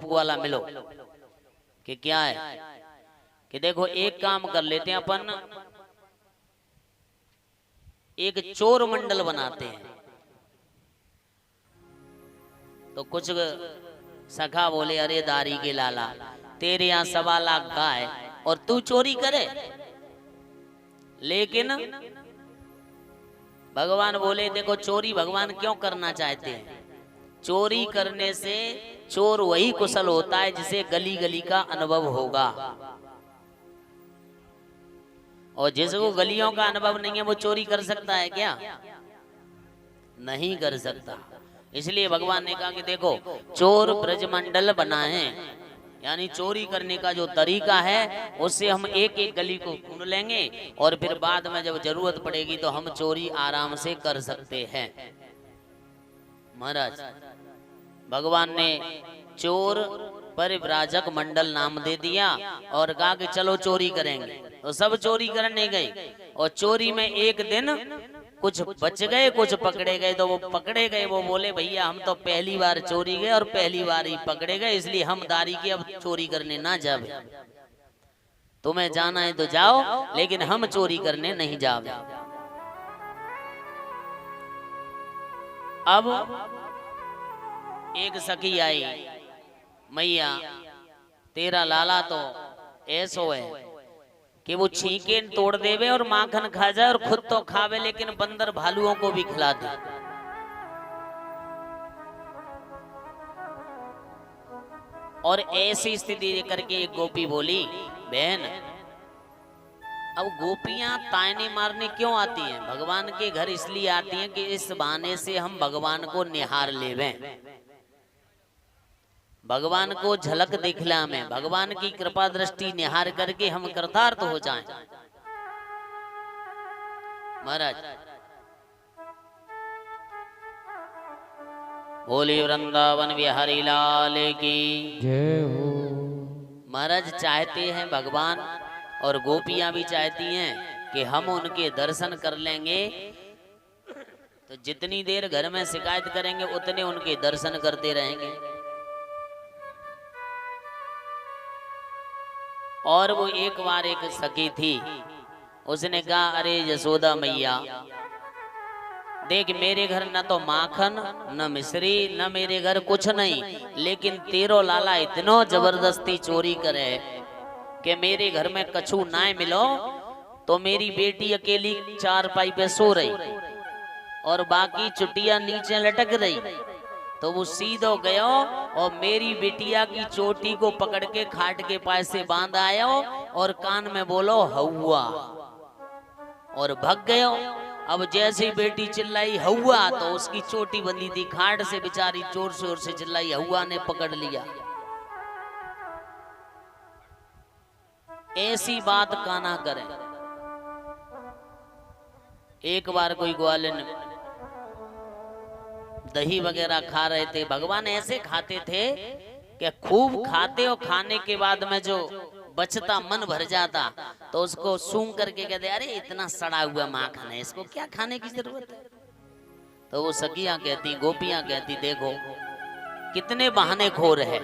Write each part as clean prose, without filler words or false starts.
गोप वाला मिलो कि क्या है कि देखो एक काम कर लेते हैं अपन, एक चोर मंडल बनाते हैं। तो कुछ सखा बोले अरे दारी के लाला, तेरे यहाँ 1.25 लाख गाय और तू चोरी करे। लेकिन भगवान बोले देखो चोरी भगवान क्यों करना चाहते हैं? चोरी करने से चोर वही कुशल होता है जिसे गली गली का अनुभव होगा, और जिसको गलियों का अनुभव नहीं है वो चोरी कर सकता है क्या? नहीं कर सकता। इसलिए भगवान ने कहा कि देखो चोर ब्रजमंडल बनाए, यानी चोरी करने का जो तरीका है उससे हम एक एक गली को ढूंढ लेंगे और फिर बाद में जब जरूरत पड़ेगी तो हम चोरी आराम से कर सकते हैं। महाराज भगवान ने चोर परिव्राजक मंडल नाम दे दिया और कहा कि चलो चोरी करेंगे। तो सब चोरी करने गए और चोरी में एक दिन कुछ बच गए कुछ पकड़े गए। तो वो पकड़े गए वो बोले भैया हम तो पहली बार चोरी गए और पहली बार ही पकड़े गए, इसलिए हम दारी की अब चोरी करने ना जावे। तुम्हें जाना है तो जाओ लेकिन हम चोरी करने नहीं जावे। अब एक सखी आई, मैया तेरा लाला तो ऐसो है कि वो छींके तोड़ देवे और माखन खा जाए और खुद तो खावे लेकिन बंदर भालुओं को भी खिला दे। और ऐसी स्थिति करके एक गोपी बोली बहन अब गोपियां तायने मारने क्यों आती हैं? भगवान के घर इसलिए आती हैं कि इस बहाने से हम भगवान को निहार लेवें, भगवान को झलक दिखला में, भगवान की कृपा दृष्टि निहार करके हम कृतार्थ हो जाएं। महाराज बोले वृंदावन बिहारी लाल की जय हो। महाराज चाहते हैं भगवान और गोपियां भी चाहती हैं कि हम उनके दर्शन कर लेंगे तो जितनी देर घर में शिकायत करेंगे उतने उनके दर्शन करते रहेंगे। और वो एक बार एक सखी थी, उसने कहा अरे यशोदा मैया देख मेरे घर न तो माखन न मिश्री न मेरे घर कुछ नहीं, लेकिन तेरो लाला इतनो जबरदस्ती चोरी करे कि मेरे घर में कछु ना मिलो तो मेरी बेटी अकेली चारपाई पे सो रही और बाकी चुटिया नीचे लटक रही। तो वो सीधो गयो और मेरी बिटिया की चोटी को पकड़ के खाट के पास से बांध आयो और कान में बोलो हौवा और भग गयो। अब जैसे बेटी चिल्लाई हौवा तो उसकी चोटी बंधी थी खाट से, बेचारी जोर शोर से चिल्लाई, हौवा ने पकड़ लिया। ऐसी बात काना करे। एक बार कोई ग्वालिन दही वगैरह खा रहे थे, भगवान ऐसे खाते थे कि खूब खाते और खाने के बाद में जो बचता मन भर जाता तो उसको सूंघ करके कहते अरे इतना सड़ा हुआ माखन है, इसको क्या खाने की जरूरत है। तो वो सखियां कहती, गोपियां कहती देखो कितने बहाने खोर है।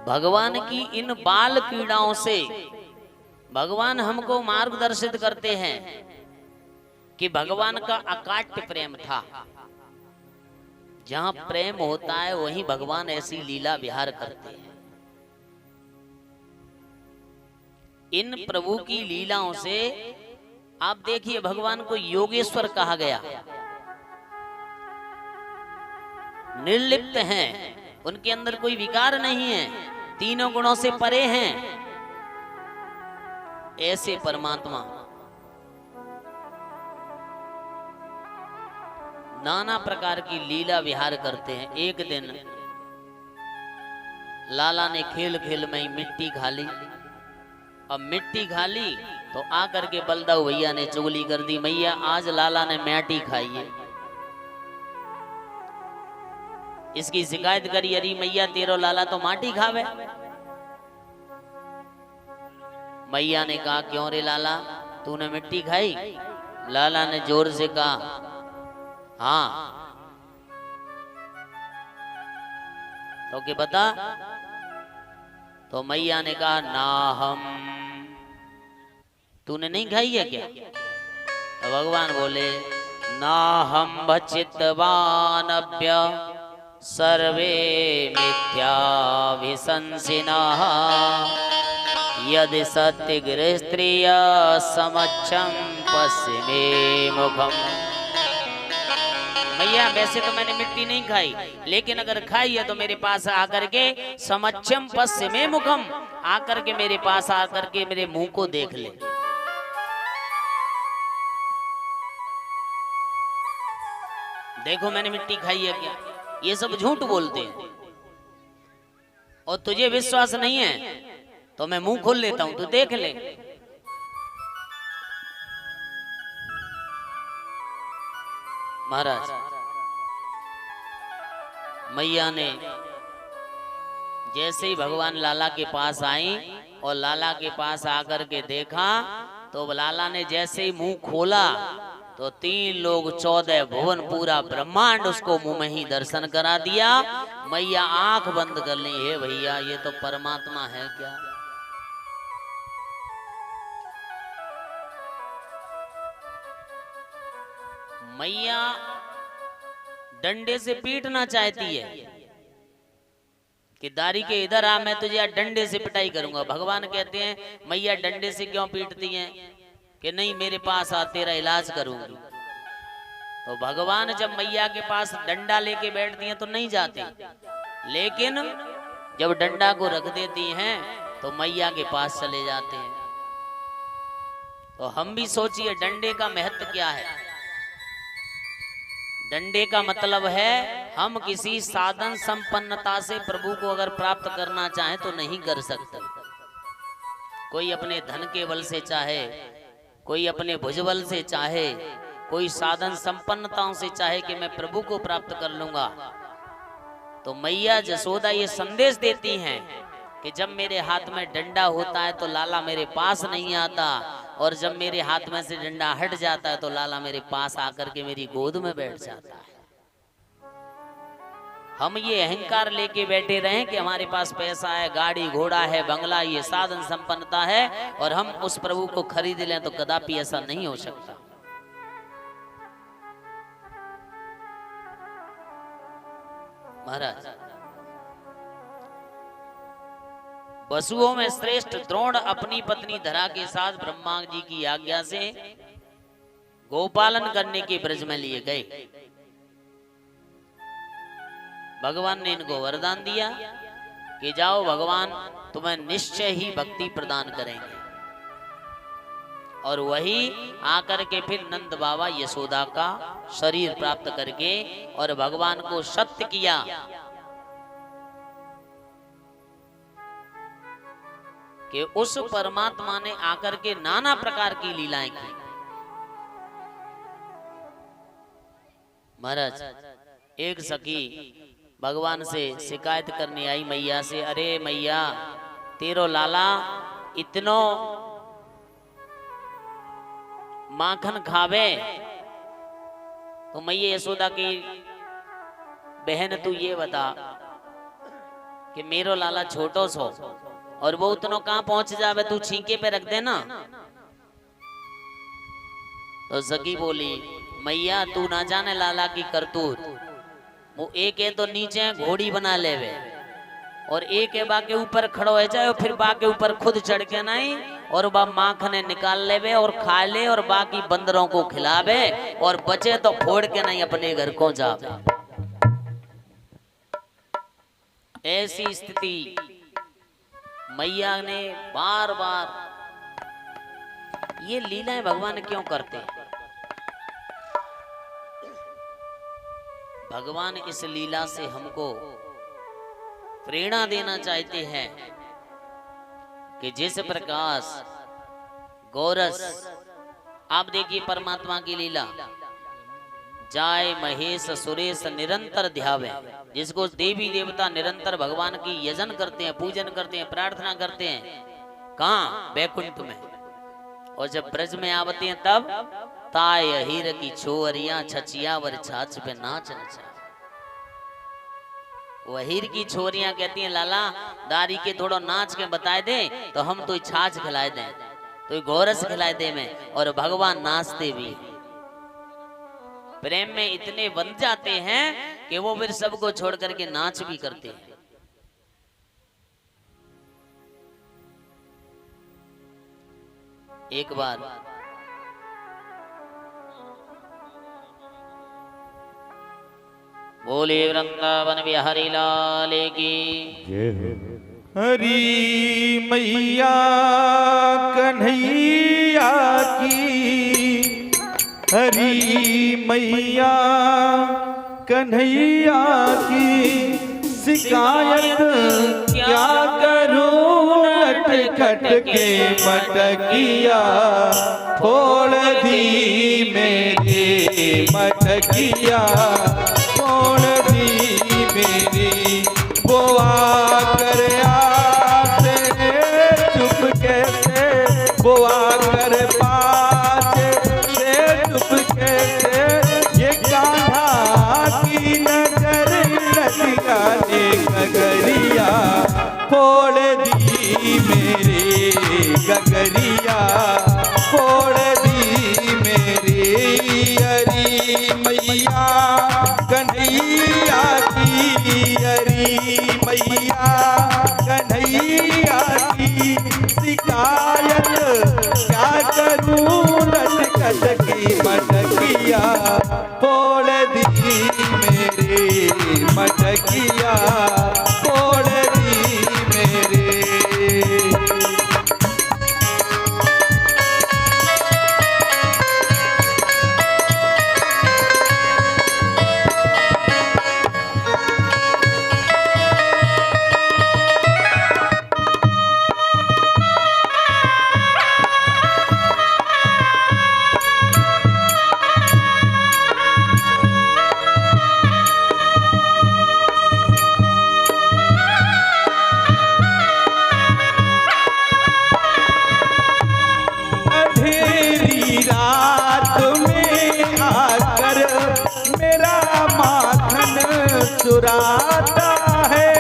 भगवान की इन बाल पीड़ाओं से भगवान हमको मार्गदर्शित करते हैं कि भगवान का अकाट्य प्रेम था। जहां प्रेम होता है वहीं भगवान ऐसी लीला विहार करते हैं। इन प्रभु की लीलाओं से आप देखिए भगवान को योगेश्वर कहा गया। निर्लिप्त हैं, उनके अंदर कोई विकार नहीं है, तीनों गुणों से परे हैं। ऐसे परमात्मा नाना प्रकार की लीला विहार करते हैं। एक दिन लाला ने खेल खेल में ही मिट्टी खा ली। अब मिट्टी खा ली तो आकर के बलदाऊ भैया ने चुगली कर दी, मैया आज लाला ने मैटी खाई है। इसकी शिकायत करी, अरे मैया तेरो लाला तो माटी खावे। मैया ने कहा क्यों रे लाला तूने मिट्टी खाई? लाला ने जोर से कहा हाँ। तो क्या बता? तो मैया ने कहा ना हम। तूने नहीं खाई है क्या? तो भगवान बोले ना हम भचितवानभ्य सर्वे मिथ्याभिशंसिनः यदि सत्यगृहस्त्रिय समक्षम पश्चिमे मुखम। भैया वैसे तो मैंने मिट्टी नहीं खाई, लेकिन अगर खाई है तो मेरे पास आकर के समक्षम पश्चिमे मुखम, आकर के मेरे पास आकर के मेरे मुंह को देख ले। देखो मैंने मिट्टी खाई है क्या? ये सब झूठ बोलते हैं। और तुझे विश्वास नहीं है तो मैं मुंह खोल लेता हूं, तू देख ले। महाराज मैया ने जैसे ही भगवान लाला के पास आई और लाला के पास आकर के देखा, तो लाला ने जैसे ही मुंह खोला तो 3 लोग 14 भुवन पूरा ब्रह्मांड उसको मुंह में ही दर्शन करा दिया। मैया आंख बंद कर ली, हे भैया ये तो परमात्मा है क्या? मैया डंडे से पीटना चाहती है कि दारी के इधर आ, मैं तुझे डंडे से पिटाई करूंगा। भगवान कहते हैं मैया डंडे से क्यों पीटती हैं? कि नहीं मेरे पास आ, तेरा इलाज करूंगी। तो भगवान जब मैया के पास डंडा लेके बैठती हैं तो नहीं जाती, लेकिन जब डंडा को रख देती हैं तो मैया के पास चले जाते हैं। तो हम भी सोचिए डंडे का महत्व क्या है। डंडे का मतलब है हम किसी साधन संपन्नता से प्रभु को अगर प्राप्त करना चाहे तो नहीं कर सकते। कोई अपने धन के बल से चाहे, कोई अपने भुजबल से चाहे, कोई साधन संपन्नताओं से चाहे कि मैं प्रभु को प्राप्त कर लूंगा। तो मैया जसोदा ये संदेश देती हैं कि जब मेरे हाथ में डंडा होता है तो लाला मेरे पास नहीं आता, और जब मेरे हाथ में से डंडा हट जाता है तो लाला मेरे पास आकर के मेरी गोद में बैठ जाता है। हम ये अहंकार लेके बैठे रहे कि हमारे पास पैसा है, गाड़ी घोड़ा है, बंगला, ये साधन संपन्नता है, और हम उस प्रभु को खरीद लें, तो कदापि ऐसा नहीं हो सकता। महाराज वसुओं में श्रेष्ठ द्रोण अपनी पत्नी धरा के साथ ब्रह्मा जी की आज्ञा से गोपालन करने के ब्रज में लिए गए। भगवान ने इनको वरदान दिया कि जाओ, भगवान तुम्हें निश्चय ही भक्ति प्रदान करेंगे। और वही आकर के फिर नंद बाबा यशोदा का शरीर प्राप्त करके और भगवान को सत्य किया कि उस परमात्मा ने आकर के नाना प्रकार की लीलाएं की। महाराज एक सखी भगवान से शिकायत करने आई मैया से, अरे मैया तेरो लाला इतनो माखन खावे। तो मैया यशोदा की बहन तू ये बता कि मेरो लाला छोटो सो और वो उतनो कहां पहुंच जावे, तू छींके पे रख देना। तो सखी बोली मैया तू ना जाने लाला की करतूत, वो एक है तो नीचे घोड़ी बना लेवे और एक है बा के ऊपर खड़ो हो जाए, फिर बा के ऊपर खुद चढ़ के नहीं और बा माखने निकाल लेवे और खा ले और बाकी बंदरों को खिलावे और बचे तो फोड़ के नहीं अपने घर को जावे। ऐसी स्थिति मैया ने बार बार, ये लीलाएं भगवान क्यों करते हैं? भगवान इस लीला से हमको प्रेरणा देना चाहते हैं कि जिस प्रकार गोरस, आप देखिए परमात्मा की लीला, जाय महेश सुरेश निरंतर ध्यावे, जिसको देवी देवता निरंतर भगवान की यजन करते हैं, पूजन करते हैं, प्रार्थना करते हैं, कहाँ? बैकुंठ में। और जब ब्रज में आवते हैं तब ताय हीर की छोरियां छचिया वर छाछ पे नाच नचा। वो हीर की छोरियां कहती हैं लाला दारी के थोड़ा नाच के बताए दे तो हम तो छाछ खिलाए दें तो गोरस खिलाए दे में, और भगवान नाचते भी प्रेम में इतने बन जाते हैं कि वो फिर सबको छोड़ करके नाच भी करते हैं। एक बार बोले वृंदावन बिहारी लाल की हरी मैया कन्हैया की, हरी मैया कन्हैया की, शिकायत क्या करूं नटखट के मटकिया, फोड़ दी मेरे मटकिया, फोड़ दी मेरी बुआ कर आते चुप कैसे, बुआ कर पास से चुप कैसे, ये कान्हा की नजर लटिया ने गगरिया, फोड़ दी मेरे गगरिया, फोड़ दी मेरी हरी मैया कन्हैया की, हरी मैया कन्हैया की, शिकायत क्या करूं नटखट की मटकिया, फोड़ दी मेरे मटकिया, फोड़ दी मेरे। चुराता है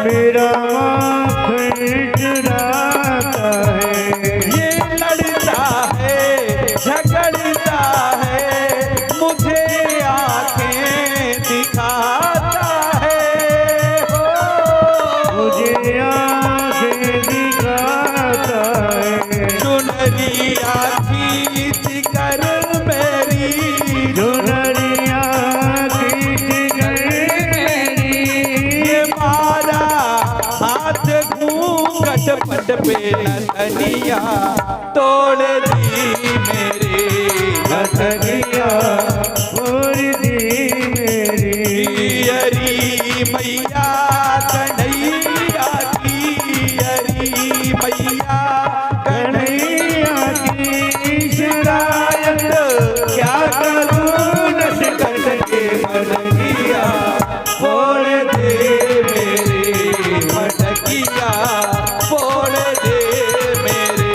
मेरा माखन चुराता है, ये लड़ता है झगड़ता है, मुझे आंखें दिखाता है, मुझे आंखें दिखाता है, चुनरिया खींच कर मेरी, चुनरिया घूंघट पे नथनिया, तोड़ दी मेरे नथनिया, तोड़ दी मेरी हरी मैया कन्हैया की, हरी मैया कन्हैया की, शिकायत क्या करूं नटखट के मटकिया, फोड़ दे मेरे मटकिया, फोड़ दे मेरे।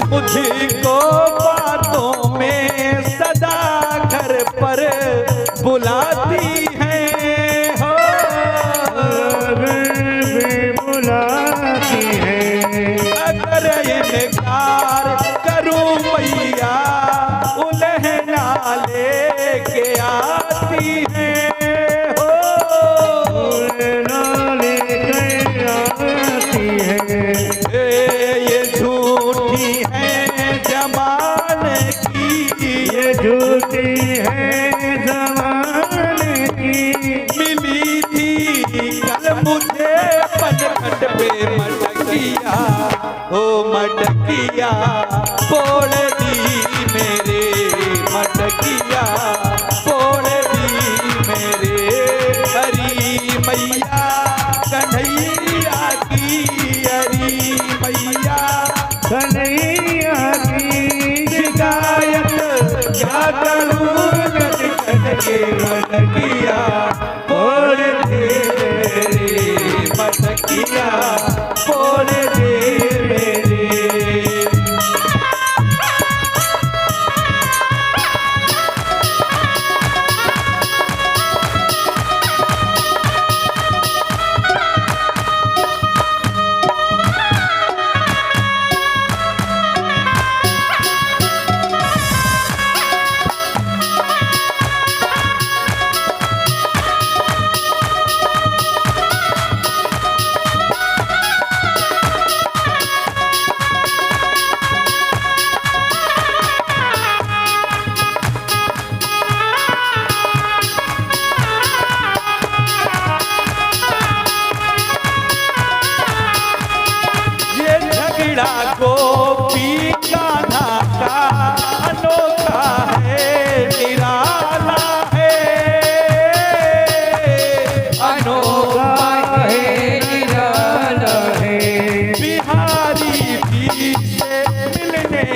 मुझको बातों में सदा घर पर बुलाती है, हो बुलाती है, अगर इनकार करूं मैया उल्हना लेके आती है, हो उल्हना लेके आती है, ये झूठी है जमाने की, ये झूठी है जमाने की, मिली थी कल मुझे पनघट पे मटकिया, ओ मटकिया, फोड़ दी मेरे मटकिया, फोड़ दी मेरे हरी मैया कन्हैया की, हरी मैया कन्हैया की,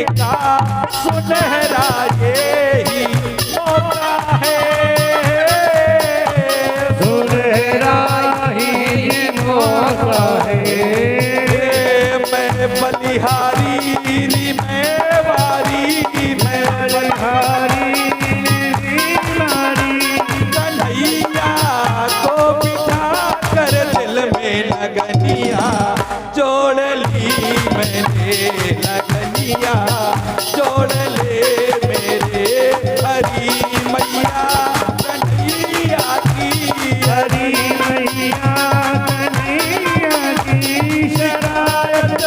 करने का सुनहरा यही मौका है। सुनहरा ही मौका है। मैं बलिहारी मैं वारी मैं बलिहारी कन्हैया को बिठा कर दिल में लगनिया जोड़ ली मैंने लगनिया जोड़ ले मेरे हरी मैया कन्हैया की हरी मैया कन्हैया की शरारत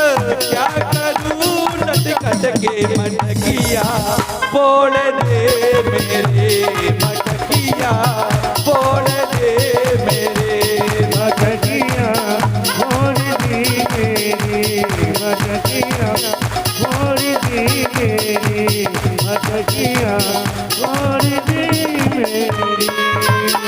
क्या करूं नटखट के मटकिया बोल दे मेरे मटकिया बोल दे मेरे मटकिया बोल दी मेरी मटकिया बोल दी मेरी मटकिया बोल दी मेरी।